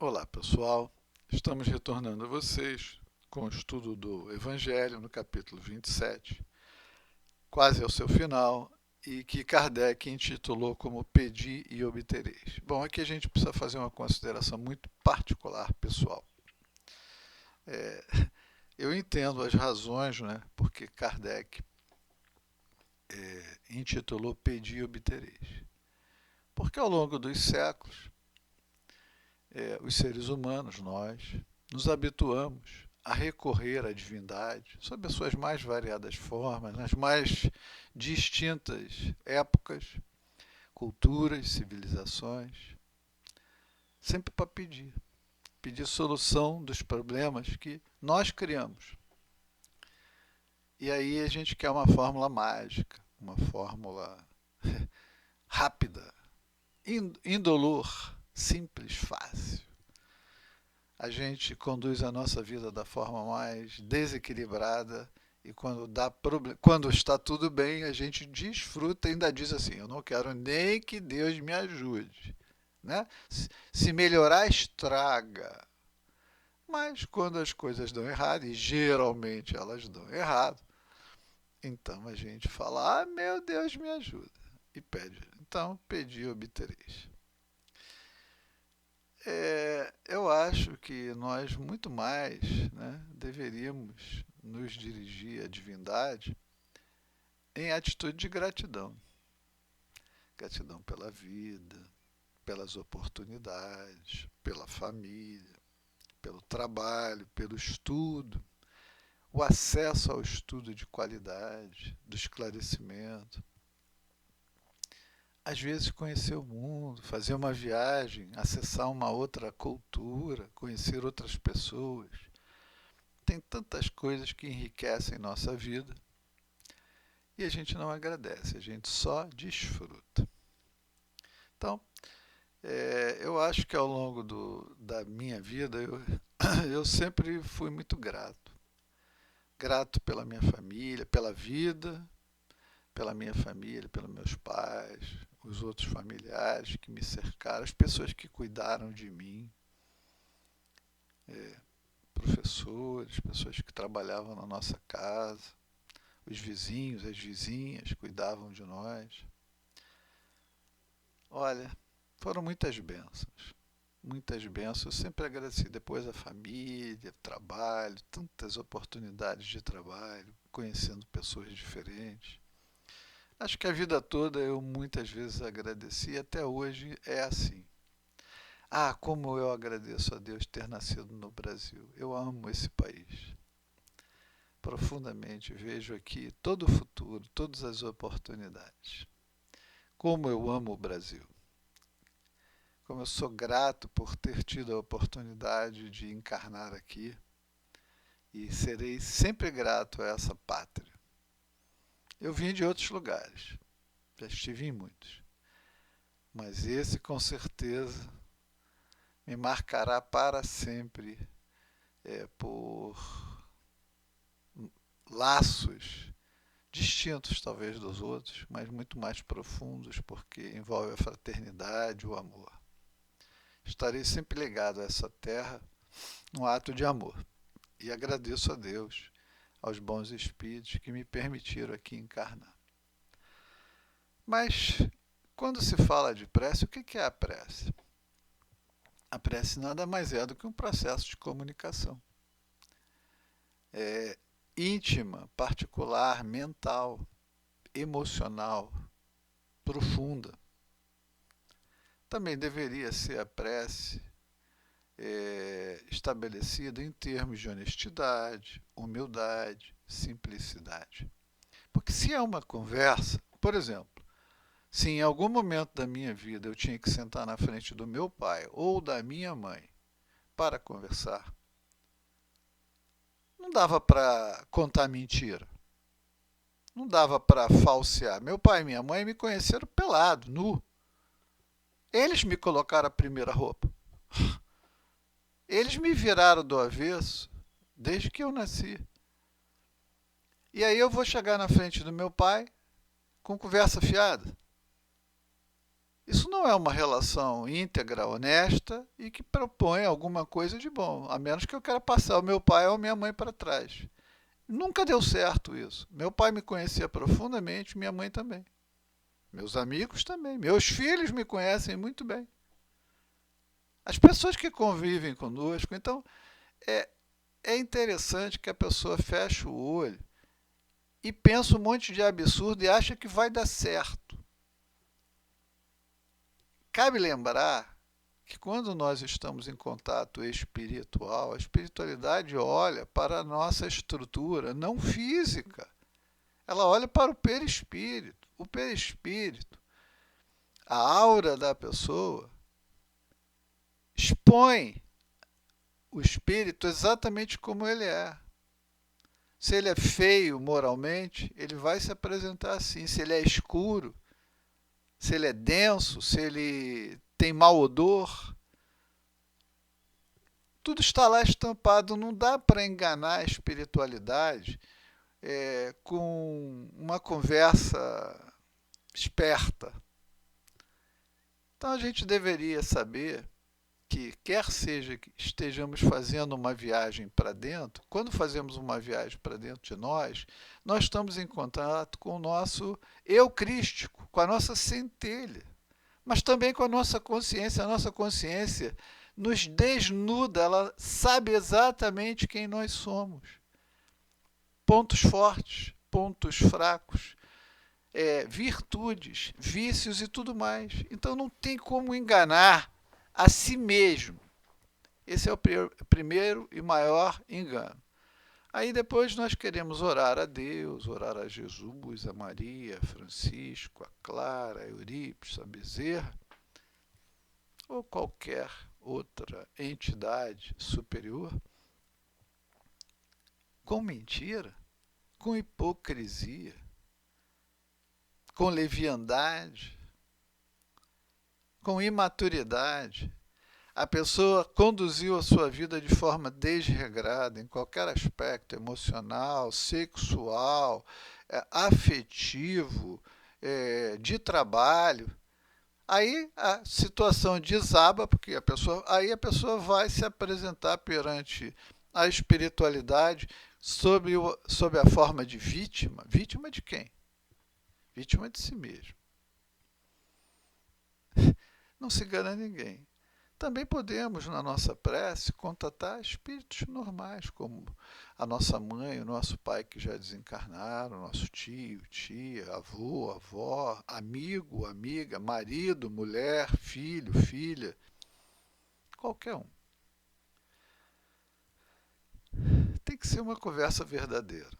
Olá, pessoal. Estamos retornando a vocês com o estudo do Evangelho no capítulo 27, quase ao seu final, e que Kardec intitulou como Pedi e Obtereis. Bom, aqui a gente precisa fazer uma consideração muito particular, pessoal. É, eu entendo as razões, né, porque Kardec intitulou Pedi e Obtereis. Porque ao longo dos séculos, os seres humanos, nós, nos habituamos a recorrer à divindade sob as suas mais variadas formas, nas mais distintas épocas, culturas, civilizações, sempre para pedir solução dos problemas que nós criamos. E aí a gente quer uma fórmula mágica, uma fórmula rápida, indolor, simples, fácil. A gente conduz a nossa vida da forma mais desequilibrada e quando está tudo bem, a gente desfruta e ainda diz assim: eu não quero nem que Deus me ajude. Né? Se melhorar, estraga. Mas quando as coisas dão errado, e geralmente elas dão errado, então a gente fala: ah, meu Deus, me ajuda. E pede. Então, pedi e obtereis. Eu acho que nós muito mais, né, deveríamos nos dirigir à divindade em atitude de gratidão. Gratidão pela vida, pelas oportunidades, pela família, pelo trabalho, pelo estudo, o acesso ao estudo de qualidade, do esclarecimento. Às vezes conhecer o mundo, fazer uma viagem, acessar uma outra cultura, conhecer outras pessoas. Tem tantas coisas que enriquecem nossa vida e a gente não agradece, a gente só desfruta. Então, eu acho que ao longo da minha vida eu sempre fui muito grato. Grato pela minha família, pela vida, pela minha família, pelos meus pais, os outros familiares que me cercaram, as pessoas que cuidaram de mim, professores, pessoas que trabalhavam na nossa casa, os vizinhos, as vizinhas cuidavam de nós. Olha, foram muitas bênçãos. Muitas bênçãos. Eu sempre agradeci. Depois a família, trabalho, tantas oportunidades de trabalho, conhecendo pessoas diferentes. Acho que a vida toda eu muitas vezes agradeci e até hoje é assim. Ah, como eu agradeço a Deus ter nascido no Brasil. Eu amo esse país. Profundamente vejo aqui todo o futuro, todas as oportunidades. Como eu amo o Brasil. Como eu sou grato por ter tido a oportunidade de encarnar aqui e serei sempre grato a essa pátria. Eu vim de outros lugares, já estive em muitos, mas esse com certeza me marcará para sempre por laços distintos talvez dos outros, mas muito mais profundos porque envolve a fraternidade, o amor. Estarei sempre ligado a essa terra num ato de amor. E agradeço a Deus, aos bons espíritos que me permitiram aqui encarnar. Mas, quando se fala de prece, o que é a prece? A prece nada mais é do que um processo de comunicação. É íntima, particular, mental, emocional, profunda. Também deveria ser a prece estabelecida em termos de honestidade, humildade, simplicidade. Porque se é uma conversa, por exemplo, se em algum momento da minha vida eu tinha que sentar na frente do meu pai ou da minha mãe para conversar, não dava para contar mentira. Não dava para falsear. Meu pai e minha mãe me conheceram pelado, nu. Eles me colocaram a primeira roupa. Eles me viraram do avesso desde que eu nasci. E aí eu vou chegar na frente do meu pai com conversa fiada. Isso não é uma relação íntegra, honesta e que propõe alguma coisa de bom, a menos que eu queira passar o meu pai ou a minha mãe para trás. Nunca deu certo isso. Meu pai me conhecia profundamente, minha mãe também. Meus amigos também. Meus filhos me conhecem muito bem. As pessoas que convivem conosco. Então, é, é interessante que a pessoa feche o olho e pensa um monte de absurdo e acha que vai dar certo. Cabe lembrar que quando nós estamos em contato espiritual, a espiritualidade olha para a nossa estrutura não física. Ela olha para o perispírito. O perispírito, a aura da pessoa, expõe o espírito exatamente como ele é. Se ele é feio moralmente, ele vai se apresentar assim. Se ele é escuro, se ele é denso, se ele tem mau odor, tudo está lá estampado. Não dá para enganar a espiritualidade com uma conversa esperta. Então a gente deveria saber que, quer seja que estejamos fazendo uma viagem para dentro, quando fazemos uma viagem para dentro de nós, nós estamos em contato com o nosso eu crístico, com a nossa centelha, mas também com a nossa consciência. A nossa consciência nos desnuda, ela sabe exatamente quem nós somos. Pontos fortes, pontos fracos, virtudes, vícios e tudo mais. Então não tem como enganar a si mesmo. Esse é o primeiro e maior engano. Aí depois nós queremos orar a Deus, orar a Jesus, a Maria, a Francisco, a Clara, a Eurípides, a Bezerra, ou qualquer outra entidade superior, com mentira, com hipocrisia, com leviandade, com imaturidade. A pessoa conduziu a sua vida de forma desregrada em qualquer aspecto emocional, sexual, afetivo, de trabalho. Aí a situação desaba, porque aí a pessoa vai se apresentar perante a espiritualidade sob a forma de vítima. Vítima de quem? Vítima de si mesmo. Não se engana ninguém. Também podemos, na nossa prece, contatar espíritos normais, como a nossa mãe, o nosso pai que já desencarnaram, nosso tio, tia, avô, avó, amigo, amiga, marido, mulher, filho, filha, qualquer um. Tem que ser uma conversa verdadeira.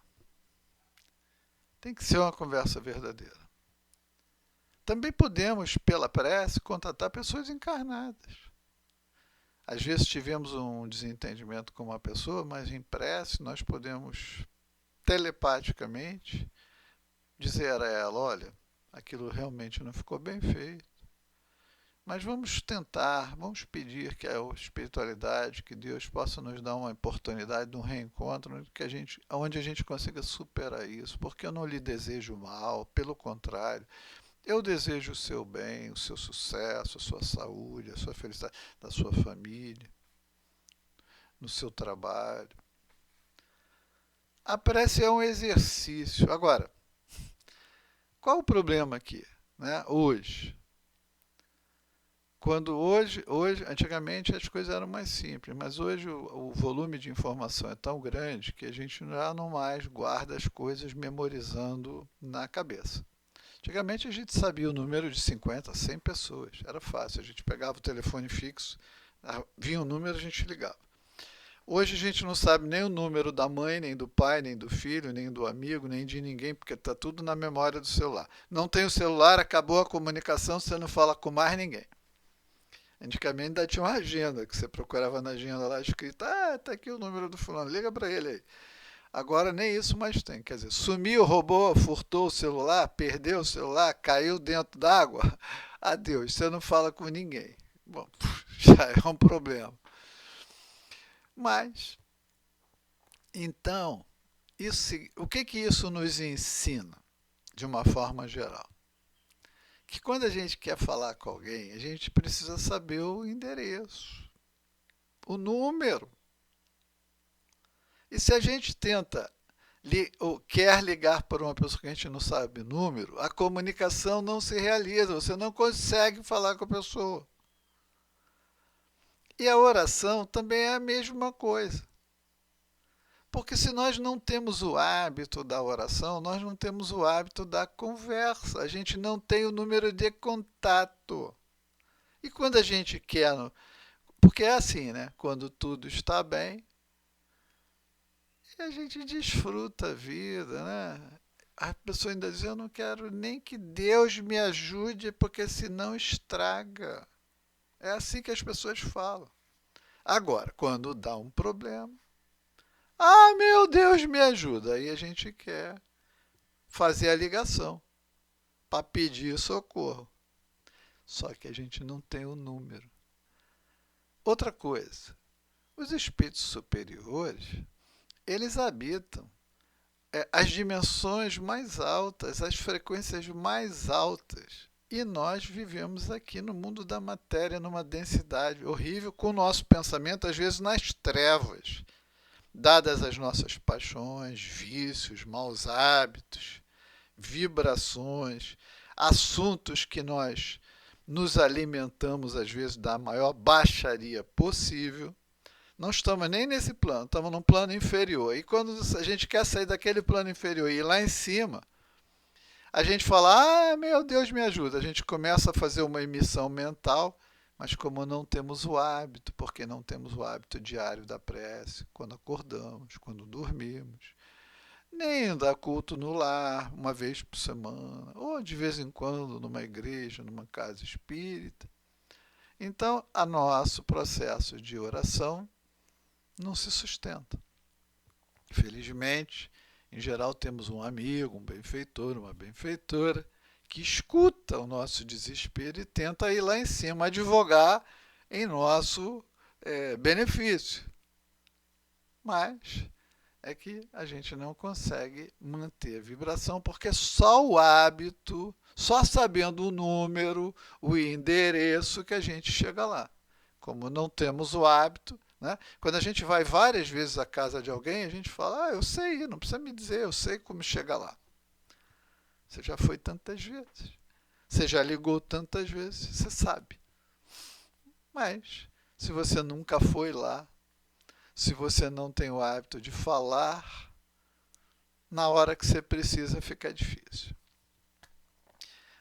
Tem que ser uma conversa verdadeira. Também podemos, pela prece, contatar pessoas encarnadas. Às vezes tivemos um desentendimento com uma pessoa, mas em prece nós podemos telepaticamente dizer a ela: olha, aquilo realmente não ficou bem feito, mas vamos tentar, vamos pedir que a espiritualidade, que Deus possa nos dar uma oportunidade de um reencontro onde a gente consiga superar isso, porque eu não lhe desejo mal, pelo contrário, eu desejo o seu bem, o seu sucesso, a sua saúde, a sua felicidade, da sua família, no seu trabalho. A prece é um exercício. Agora, qual o problema aqui, né? Hoje, antigamente as coisas eram mais simples, mas hoje o volume de informação é tão grande que a gente já não mais guarda as coisas memorizando na cabeça. Antigamente a gente sabia o número de 50, 100 pessoas, era fácil, a gente pegava o telefone fixo, vinha o número, a gente ligava. Hoje a gente não sabe nem o número da mãe, nem do pai, nem do filho, nem do amigo, nem de ninguém, porque está tudo na memória do celular. Não tem o celular, acabou a comunicação, você não fala com mais ninguém. Antigamente ainda tinha uma agenda, que você procurava na agenda lá escrito: tá aqui o número do fulano, liga para ele aí. Agora nem isso mais tem. Quer dizer, sumiu, roubou, furtou o celular, perdeu o celular, caiu dentro d'água. Adeus, você não fala com ninguém. Bom, já é um problema. Mas, então, o que isso nos ensina, de uma forma geral? que quando a gente quer falar com alguém, a gente precisa saber o endereço, o número. E se a gente tenta ou quer ligar para uma pessoa que a gente não sabe o número, a comunicação não se realiza, você não consegue falar com a pessoa. E a oração também é a mesma coisa. Porque se nós não temos o hábito da oração, nós não temos o hábito da conversa, a gente não tem o número de contato. E quando a gente quer, porque é assim, né? Quando tudo está bem, a gente desfruta a vida, né? A pessoa ainda diz, eu não quero nem que Deus me ajude, porque senão estraga. É assim que as pessoas falam. Agora, quando dá um problema, ah, meu Deus, me ajuda. Aí a gente quer fazer a ligação para pedir socorro. Só que a gente não tem o número. Outra coisa, os espíritos superiores, eles habitam as dimensões mais altas, as frequências mais altas. E nós vivemos aqui no mundo da matéria, numa densidade horrível, com o nosso pensamento, às vezes, nas trevas, dadas as nossas paixões, vícios, maus hábitos, vibrações, assuntos que nós nos alimentamos, às vezes, da maior baixaria possível. Não estamos nem nesse plano, estamos num plano inferior. E quando a gente quer sair daquele plano inferior e ir lá em cima, a gente fala, ah, meu Deus, me ajuda. A gente começa a fazer uma emissão mental, mas como não temos o hábito, porque não temos o hábito diário da prece, quando acordamos, quando dormimos, nem dar culto no lar, uma vez por semana, ou de vez em quando numa igreja, numa casa espírita. Então, o nosso processo de oração não se sustenta. Felizmente, em geral, temos um amigo, um benfeitor, uma benfeitora, que escuta o nosso desespero e tenta ir lá em cima advogar em nosso benefício. Mas é que a gente não consegue manter a vibração, porque só o hábito, só sabendo o número, o endereço, que a gente chega lá. Como não temos o hábito, né? Quando a gente vai várias vezes à casa de alguém, a gente fala, ah, eu sei, não precisa me dizer, eu sei como chegar lá. Você já foi tantas vezes, você já ligou tantas vezes, você sabe. Mas, se você nunca foi lá, se você não tem o hábito de falar, na hora que você precisa fica difícil.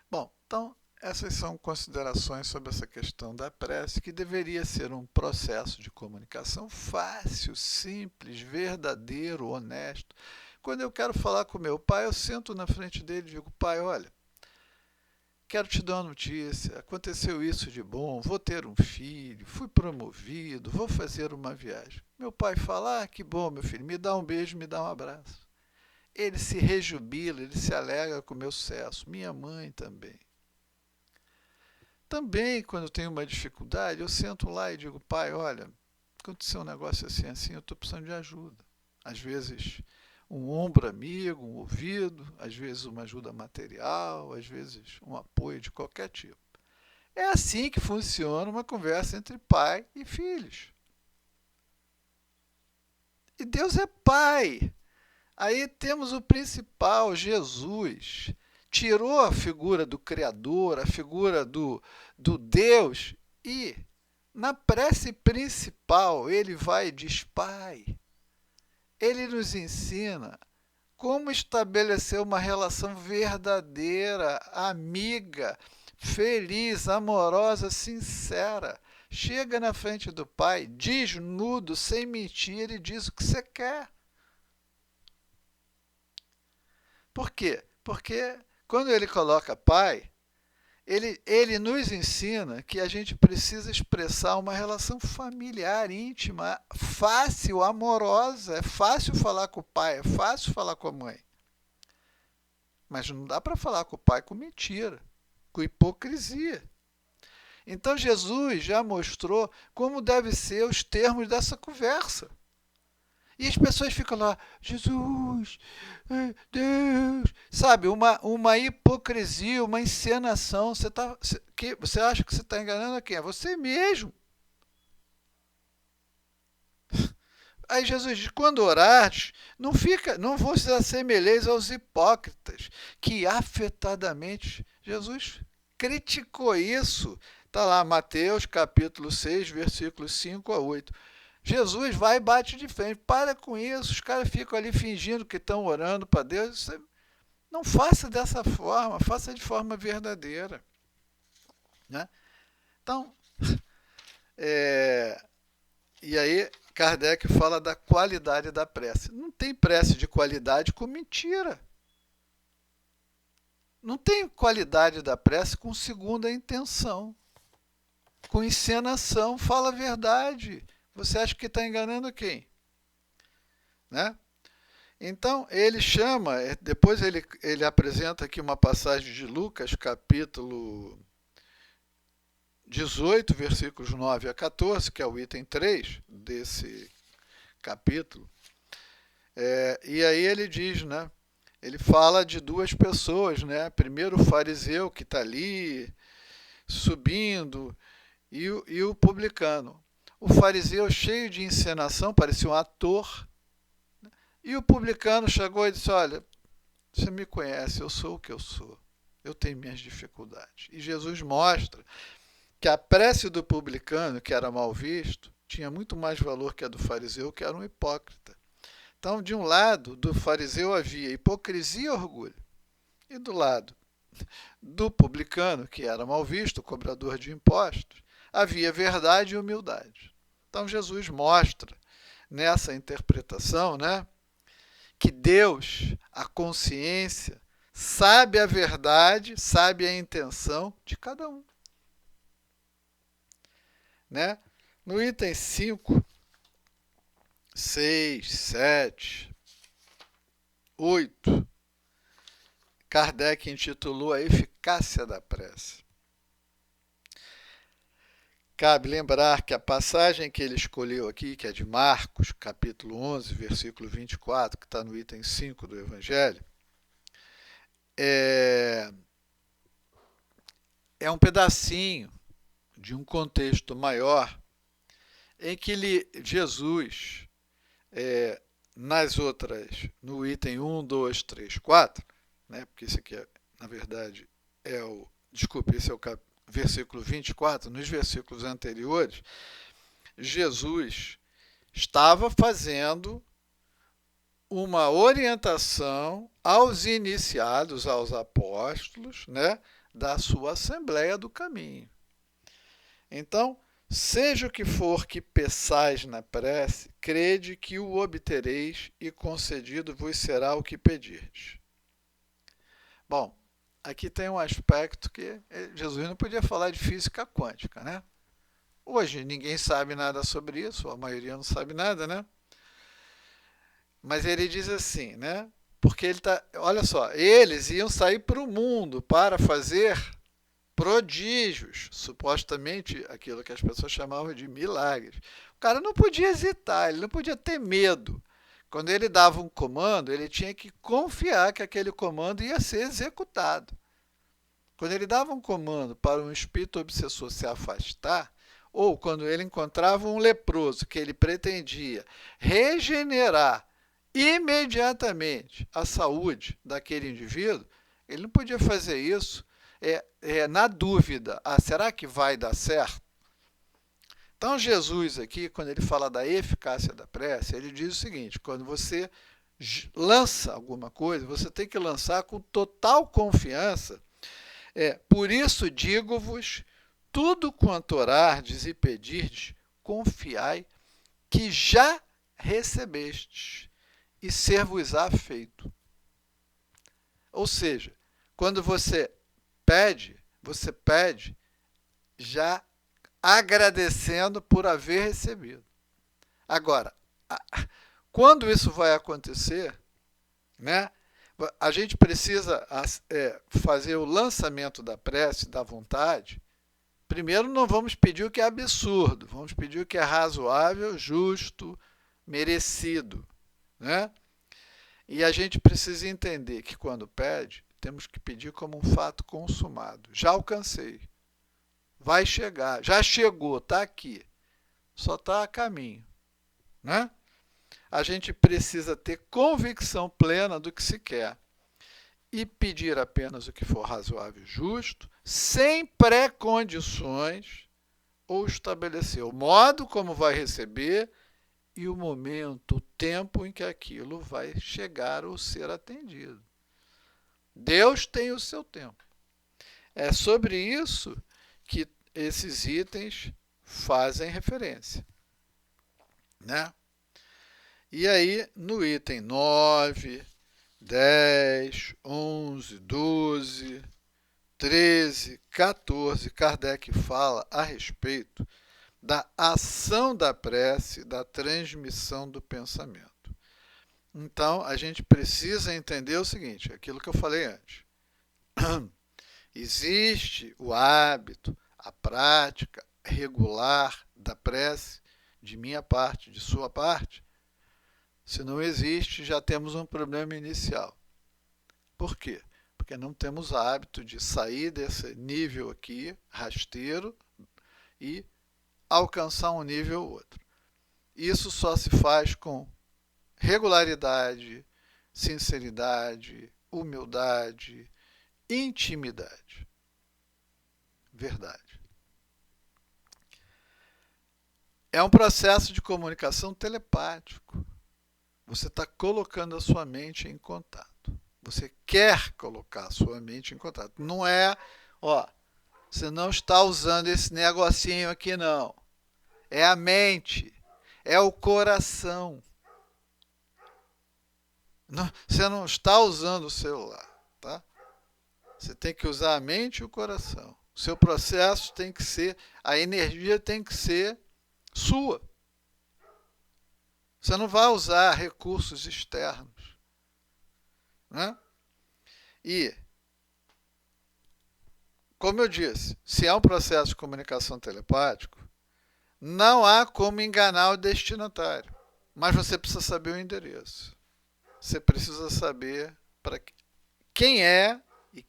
Bom, então essas são considerações sobre essa questão da prece, que deveria ser um processo de comunicação fácil, simples, verdadeiro, honesto. Quando eu quero falar com meu pai, eu sento na frente dele e digo, pai, olha, quero te dar uma notícia, aconteceu isso de bom, vou ter um filho, fui promovido, vou fazer uma viagem. Meu pai fala, ah, que bom, meu filho, me dá um beijo, me dá um abraço. Ele se rejubila, ele se alegra com o meu sucesso, minha mãe também. Também, quando eu tenho uma dificuldade, eu sento lá e digo, pai, olha, aconteceu um negócio assim, eu estou precisando de ajuda. Às vezes, um ombro amigo, um ouvido, às vezes uma ajuda material, às vezes um apoio de qualquer tipo. É assim que funciona uma conversa entre pai e filhos. E Deus é pai. Aí temos o principal, Jesus. Tirou a figura do Criador, a figura do Deus, e na prece principal ele vai e diz, pai. Ele nos ensina como estabelecer uma relação verdadeira, amiga, feliz, amorosa, sincera. Chega na frente do pai, desnudo, sem mentira, e diz o que você quer. Por quê? Porque quando ele coloca pai, ele nos ensina que a gente precisa expressar uma relação familiar, íntima, fácil, amorosa. É fácil falar com o pai, é fácil falar com a mãe. Mas não dá para falar com o pai com mentira, com hipocrisia. Então Jesus já mostrou como devem ser os termos dessa conversa. E as pessoas ficam lá, Jesus, Deus, sabe, uma hipocrisia, uma encenação. Você acha que você está enganando a quem? É você mesmo. Aí Jesus diz, quando orares, não vos assemelheis aos hipócritas, que afetadamente, Jesus criticou isso. Está lá, Mateus capítulo 6, versículos 5 a 8. Jesus vai e bate de frente. Para com isso, os caras ficam ali fingindo que estão orando para Deus. Não faça dessa forma, faça de forma verdadeira. Né? Então, e aí Kardec fala da qualidade da prece. Não tem prece de qualidade com mentira. Não tem qualidade da prece com segunda intenção, com encenação. Fala a verdade. Você acha que está enganando quem? Né? Então, ele chama, depois ele apresenta aqui uma passagem de Lucas, capítulo 18, versículos 9 a 14, que é o item 3 desse capítulo. E aí ele diz, né? Ele fala de duas pessoas, né? Primeiro o fariseu que está ali subindo e o publicano. O fariseu cheio de encenação, parecia um ator. E o publicano chegou e disse, olha, você me conhece, eu sou o que eu sou. Eu tenho minhas dificuldades. E Jesus mostra que a prece do publicano, que era mal visto, tinha muito mais valor que a do fariseu, que era um hipócrita. Então, de um lado, do fariseu havia hipocrisia e orgulho. E do lado do publicano, que era mal visto, cobrador de impostos, havia verdade e humildade. Então, Jesus mostra nessa interpretação, né, que Deus, a consciência, sabe a verdade, sabe a intenção de cada um. Né? No item 5, 6, 7, 8, Kardec intitulou a eficácia da prece. Cabe lembrar que a passagem que ele escolheu aqui, que é de Marcos, capítulo 11, versículo 24, que está no item 5 do Evangelho, é um pedacinho de um contexto maior em que Jesus, nas outras, no item 1, 2, 3, 4, né, porque esse aqui, na verdade, esse é o versículo 24, nos versículos anteriores, Jesus estava fazendo uma orientação aos iniciados, aos apóstolos, né, da sua Assembleia do Caminho. Então, seja o que for que peçais na prece, crede que o obtereis e concedido vos será o que pedirdes. Bom, aqui tem um aspecto que Jesus não podia falar de física quântica, né? Hoje ninguém sabe nada sobre isso, a maioria não sabe nada, né? Mas ele diz assim, né? Porque olha só, eles iam sair para o mundo para fazer prodígios, supostamente aquilo que as pessoas chamavam de milagres. O cara não podia hesitar, ele não podia ter medo. Quando ele dava um comando, ele tinha que confiar que aquele comando ia ser executado. Quando ele dava um comando para um espírito obsessor se afastar, ou quando ele encontrava um leproso que ele pretendia regenerar imediatamente a saúde daquele indivíduo, ele não podia fazer isso na dúvida, será que vai dar certo? Então, Jesus aqui, quando ele fala da eficácia da prece, ele diz o seguinte, quando você lança alguma coisa, você tem que lançar com total confiança. Por isso digo-vos, tudo quanto orardes e pedirdes, confiai que já recebestes, e ser-vos-á feito. Ou seja, quando você pede já agradecendo por haver recebido. Agora, quando isso vai acontecer, né, a gente precisa fazer o lançamento da prece, da vontade. Primeiro, não vamos pedir o que é absurdo, vamos pedir o que é razoável, justo, merecido, né? E a gente precisa entender que quando pede, temos que pedir como um fato consumado. Já alcancei, vai chegar, já chegou, está aqui, só está a caminho, né? A gente precisa ter convicção plena do que se quer e pedir apenas o que for razoável e justo, sem pré-condições, ou estabelecer o modo como vai receber e o momento, o tempo em que aquilo vai chegar ou ser atendido. Deus tem o seu tempo. É sobre isso que esses itens fazem referência, né? E aí, no item 9, 10, 11, 12, 13, 14, Kardec fala a respeito da ação da prece, da transmissão do pensamento. Então, a gente precisa entender o seguinte, aquilo que eu falei antes. Existe o hábito, a prática regular da prece, de minha parte, de sua parte? Se não existe, já temos um problema inicial. Por quê? Porque não temos hábito de sair desse nível aqui, rasteiro, e alcançar um nível ou outro. Isso só se faz com regularidade, sinceridade, humildade, intimidade. Verdade. É um processo de comunicação telepático. Você está colocando a sua mente em contato. Você quer colocar a sua mente em contato. Não é, você não está usando esse negocinho aqui, não. É a mente, é o coração. Não, você não está usando o celular, tá? Você tem que usar a mente e o coração. O seu processo tem que ser, a energia tem que ser sua. Você não vai usar recursos externos, né? E, como eu disse, se é um processo de comunicação telepático, não há como enganar o destinatário. Mas você precisa saber o endereço. Você precisa saber para quem é e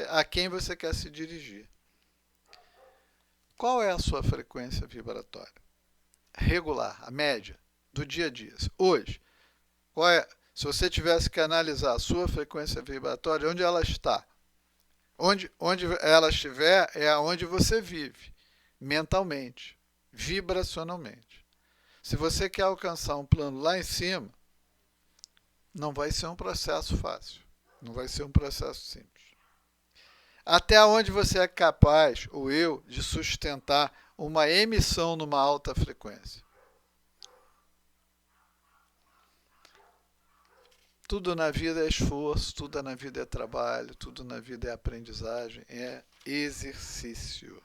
a quem você quer se dirigir. Qual é a sua frequência vibratória? Regular, a média do dia a dia. Hoje, qual é? Se você tivesse que analisar a sua frequência vibratória, onde ela está? Onde ela estiver é onde você vive, mentalmente, vibracionalmente. Se você quer alcançar um plano lá em cima, não vai ser um processo fácil, não vai ser um processo simples. Até onde você é capaz, ou eu, de sustentar uma emissão numa alta frequência. Tudo na vida é esforço, tudo na vida é trabalho, tudo na vida é aprendizagem, é exercício.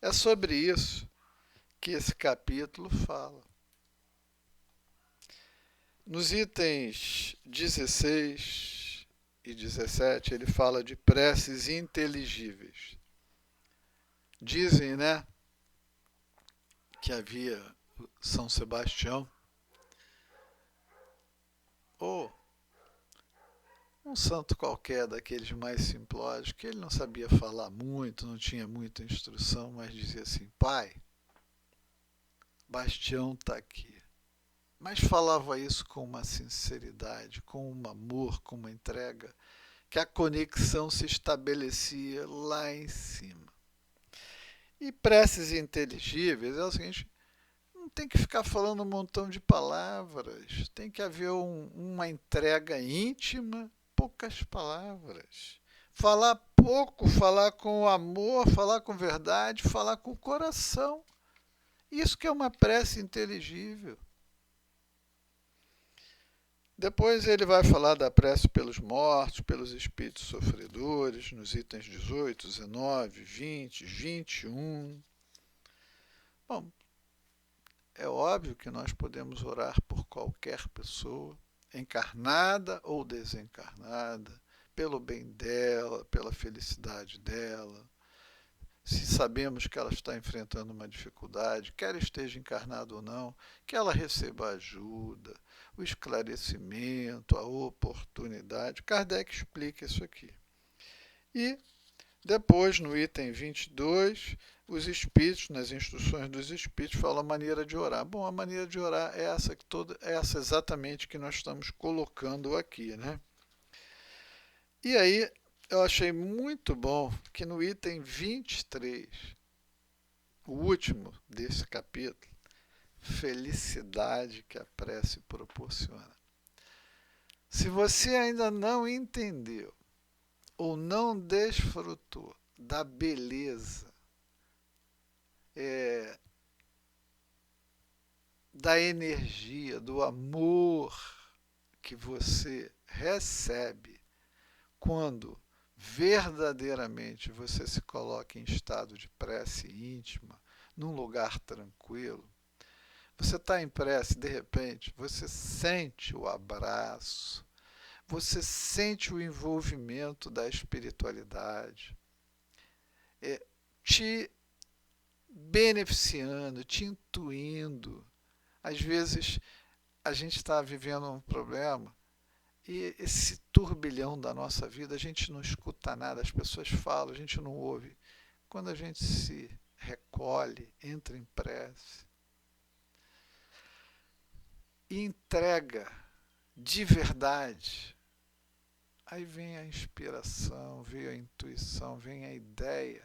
É sobre isso que esse capítulo fala. Nos itens 16 e 17, ele fala de preces inteligíveis. Dizem, né, que havia São Sebastião, ou um santo qualquer daqueles mais simplórios, que ele não sabia falar muito, não tinha muita instrução, mas dizia assim: Pai, Bastião está aqui. Mas falava isso com uma sinceridade, com um amor, com uma entrega, que a conexão se estabelecia lá em cima. E preces inteligíveis é o seguinte: não tem que ficar falando um montão de palavras, tem que haver uma entrega íntima, poucas palavras. Falar pouco, falar com amor, falar com verdade, falar com o coração. Isso que é uma prece inteligível. Depois ele vai falar da prece pelos mortos, pelos espíritos sofredores, nos itens 18, 19, 20, 21. Bom, é óbvio que nós podemos orar por qualquer pessoa, encarnada ou desencarnada, pelo bem dela, pela felicidade dela. se sabemos que ela está enfrentando uma dificuldade, quer esteja encarnado ou não, que ela receba ajuda, o esclarecimento, a oportunidade. Kardec explica isso aqui. E depois, no item 22, os espíritos, nas instruções dos espíritos, falam a maneira de orar. Bom, a maneira de orar é essa exatamente que nós estamos colocando aqui, né? E aí, eu achei muito bom que no item 23, o último desse capítulo, felicidade que a prece proporciona. Se você ainda não entendeu ou não desfrutou da beleza, da energia, do amor que você recebe quando verdadeiramente você se coloca em estado de prece íntima, num lugar tranquilo, você está em prece, de repente, você sente o abraço, você sente o envolvimento da espiritualidade, te beneficiando, te intuindo. Às vezes a gente está vivendo um problema e esse turbilhão da nossa vida, a gente não escuta nada, as pessoas falam, a gente não ouve. Quando a gente se recolhe, entra em prece e entrega de verdade, aí vem a inspiração, vem a intuição, vem a ideia.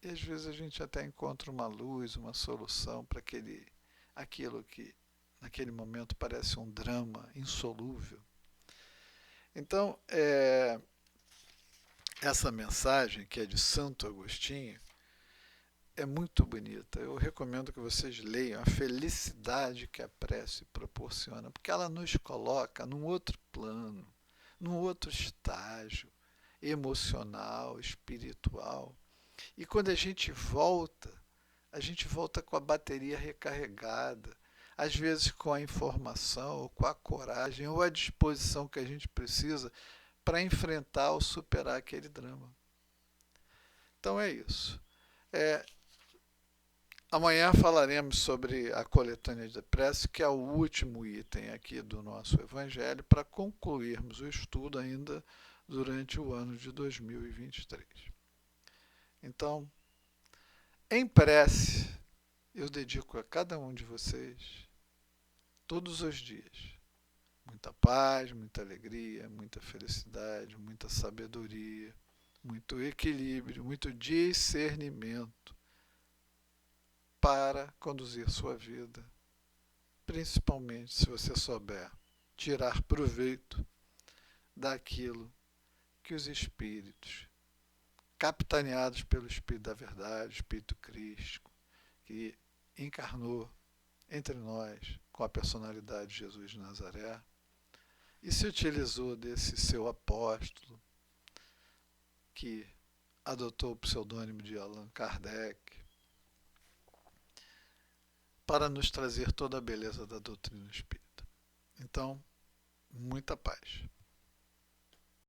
E às vezes a gente até encontra uma luz, uma solução para aquilo que naquele momento parece um drama insolúvel. Então, essa mensagem, que é de Santo Agostinho, é muito bonita. Eu recomendo que vocês leiam a felicidade que a prece proporciona, porque ela nos coloca num outro plano, num outro estágio emocional, espiritual. E quando a gente volta com a bateria recarregada, às vezes com a informação, ou com a coragem, ou a disposição que a gente precisa para enfrentar ou superar aquele drama. Então é isso. Amanhã falaremos sobre a coletânea de prece, que é o último item aqui do nosso Evangelho, para concluirmos o estudo ainda durante o ano de 2023. Então, em prece, eu dedico a cada um de vocês, todos os dias, muita paz, muita alegria, muita felicidade, muita sabedoria, muito equilíbrio, muito discernimento para conduzir sua vida, principalmente se você souber tirar proveito daquilo que os espíritos, capitaneados pelo Espírito da Verdade, Espírito Crístico, que encarnou entre nós com a personalidade de Jesus de Nazaré e se utilizou desse seu apóstolo, que adotou o pseudônimo de Allan Kardec, para nos trazer toda a beleza da doutrina espírita. Então, muita paz.